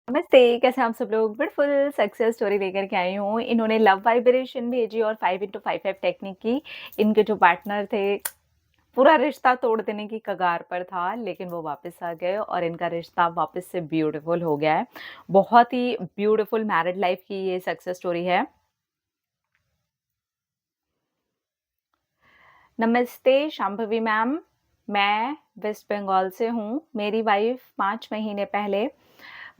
नमस्ते, कैसे हैं आप सब लोग? ब्यूटीफुल सक्सेस स्टोरी लेकर के आई हूँ। इन्होंने लव वाइब्रेशन भेजी और 5 इंटू 5 टेक्निक की। इनके जो पार्टनर थे, पूरा रिश्ता तोड़ देने की कगार पर था, लेकिन वो वापस आ गए और इनका रिश्ता वापस से ब्यूटीफुल हो गया है। बहुत ही ब्यूटीफुल मैरिड लाइफ की ये सक्सेस स्टोरी है। नमस्ते शांभवी मैम, मैं वेस्ट बंगाल से हूँ। मेरी वाइफ 5 महीने पहले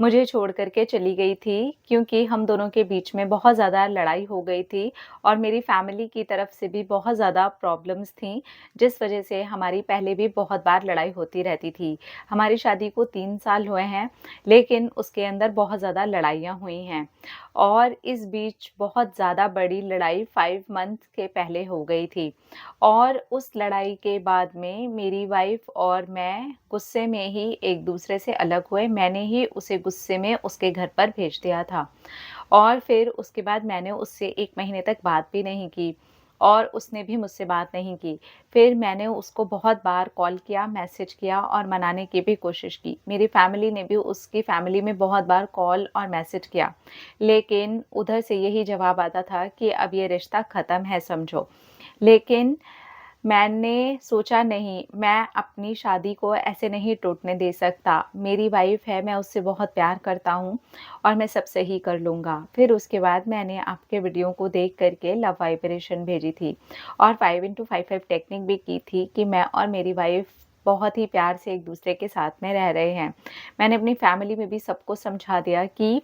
मुझे छोड़ कर के चली गई थी, क्योंकि हम दोनों के बीच में बहुत ज़्यादा लड़ाई हो गई थी और मेरी फैमिली की तरफ से भी बहुत ज़्यादा प्रॉब्लम्स थीं, जिस वजह से हमारी पहले भी बहुत बार लड़ाई होती रहती थी। हमारी शादी को 3 साल हुए हैं, लेकिन उसके अंदर बहुत ज़्यादा लड़ाइयाँ हुई हैं और इस बीच बहुत ज़्यादा बड़ी लड़ाई 5 मंथ के पहले हो गई थी और उस लड़ाई के बाद में मेरी वाइफ़ और मैं गुस्से में ही एक-दूसरे से अलग हुए। मैंने ही उसे गुस्से में उसके घर पर भेज दिया था और फिर उसके बाद मैंने उससे 1 महीने तक बात भी नहीं की और उसने भी मुझसे बात नहीं की। फिर मैंने उसको बहुत बार कॉल किया, मैसेज किया और मनाने की भी कोशिश की। मेरी फैमिली ने भी उसकी फैमिली में बहुत बार कॉल और मैसेज किया, लेकिन उधर से यही जवाब आता था कि अब ये रिश्ता ख़त्म है समझो। लेकिन मैंने सोचा नहीं, मैं अपनी शादी को ऐसे नहीं टूटने दे सकता। मेरी वाइफ़ है, मैं उससे बहुत प्यार करता हूँ और मैं सब सही कर लूँगा। फिर उसके बाद मैंने आपके वीडियो को देख कर के लव वाइब्रेशन भेजी थी और 5 इंटू 5 टेक्निक भी की थी कि मैं और मेरी वाइफ़ बहुत ही प्यार से एक-दूसरे के साथ में रह रहे हैं। मैंने अपनी फैमिली में भी सबको समझा दिया कि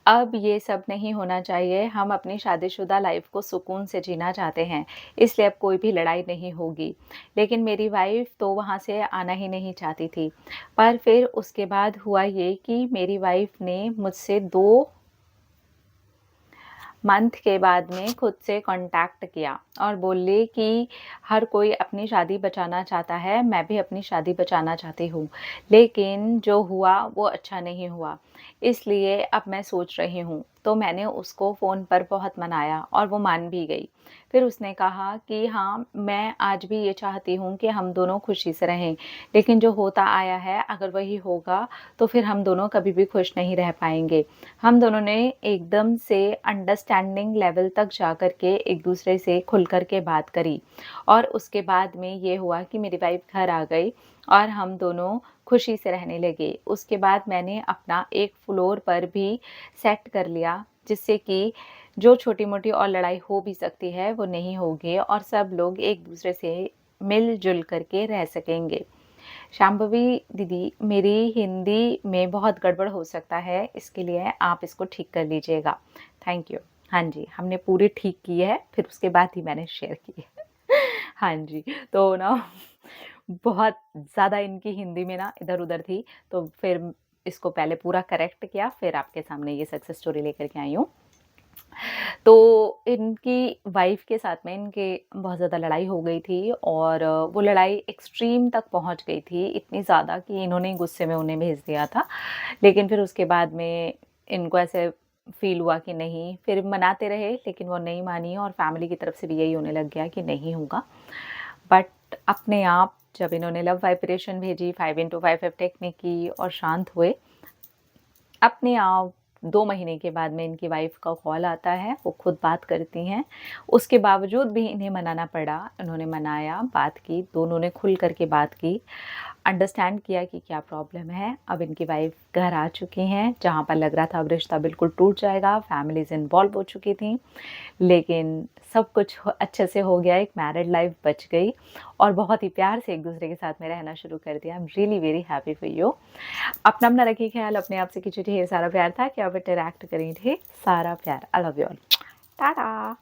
अब ये सब नहीं होना चाहिए, हम अपनी शादीशुदा लाइफ़ को सुकून से जीना चाहते हैं, इसलिए अब कोई भी लड़ाई नहीं होगी। लेकिन मेरी वाइफ़ तो वहाँ से आना ही नहीं चाहती थी। पर फिर उसके बाद हुआ ये कि मेरी वाइफ़ ने मुझसे 2 मंथ के बाद में खुद से कॉन्टैक्ट किया और बोली कि हर कोई अपनी शादी बचाना चाहता है, मैं भी अपनी शादी बचाना चाहती हूँ। लेकिन जो हुआ वो अच्छा नहीं हुआ, इसलिए अब मैं सोच रही हूँ। तो मैंने उसको फ़ोन पर बहुत मनाया और वो मान भी गई। फिर उसने कहा कि हाँ, मैं आज भी ये चाहती हूँ कि हम दोनों खुशी से रहें, लेकिन जो होता आया है अगर वही होगा तो फिर हम दोनों कभी भी खुश नहीं रह पाएँगे। हम दोनों ने एकदम से अंडरस्टैंडिंग लेवल तक जाकर के एक-दूसरे से खुल कर के बात करी और उसके बाद में ये हुआ कि मेरी वाइफ़ घर आ गई और हम दोनों खुशी से रहने लगे। उसके बाद मैंने अपना एक फ्लोर पर भी सेट कर लिया, जिससे कि जो छोटी-मोटी और लड़ाई हो भी सकती है, वो नहीं होगी और सब लोग एक-दूसरे से मिल-जुल कर के रह सकेंगे। शांभवी दीदी, मेरी हिंदी में बहुत गड़बड़ हो सकता है, इसके लिए आप इसको ठीक कर लीजिएगा। Thank you. हाँ जी, हमने पूरी ठीक की है, फिर उसके बाद ही मैंने शेयर की है। हाँ जी, तो ना बहुत ज़्यादा इनकी हिंदी में ना इधर-उधर थी, तो फिर इसको पहले पूरा करेक्ट किया, फिर आपके सामने ये सक्सेस स्टोरी लेकर के आई हूँ। तो इनकी वाइफ़ के साथ में इनके बहुत ज़्यादा लड़ाई हो गई थी और वो लड़ाई एक्सट्रीम तक पहुँच गई थी, इतनी ज़्यादा कि इन्होंने ही गुस्से में उन्हें भेज दिया था। लेकिन फिर उसके बाद में इनको ऐसे फ़ील हुआ कि नहीं, फिर मनाते रहे लेकिन वो नहीं मानी और फैमिली की तरफ से भी यही होने लग गया कि नहीं होगा। बट अपने आप जब इन्होंने लव वाइब्रेशन भेजी, 5 इंटू 5 टेक्निक की और शांत हुए, अपने आप 2 महीने के बाद में इनकी वाइफ़ का कॉल आता है, वो खुद बात करती हैं। उसके बावजूद भी इन्हें मनाना पड़ा, उन्होंने मनाया, बात की, दोनों ने खुल कर के बात की, अंडरस्टैंड किया कि क्या प्रॉब्लम है। अब इनकी वाइफ़ घर आ चुकी हैं, जहाँ पर लग रहा था अब रिश्ता बिल्कुल टूट जाएगा, फैमिलीज़ इन्वॉल्व हो चुकी थीं। लेकिन सब कुछ अच्छे से हो गया, एक मैरिड लाइफ बच गई और बहुत ही प्यार से एक-दूसरे के साथ में रहना शुरू कर दिया। I am really very happy for you. अपना रखिए ख़्याल, अपने आप से कीजिए ढेर सारा प्यार था, क्या आप इंटरैक्ट करें ढेर सारा प्यार। I love you all. Tata.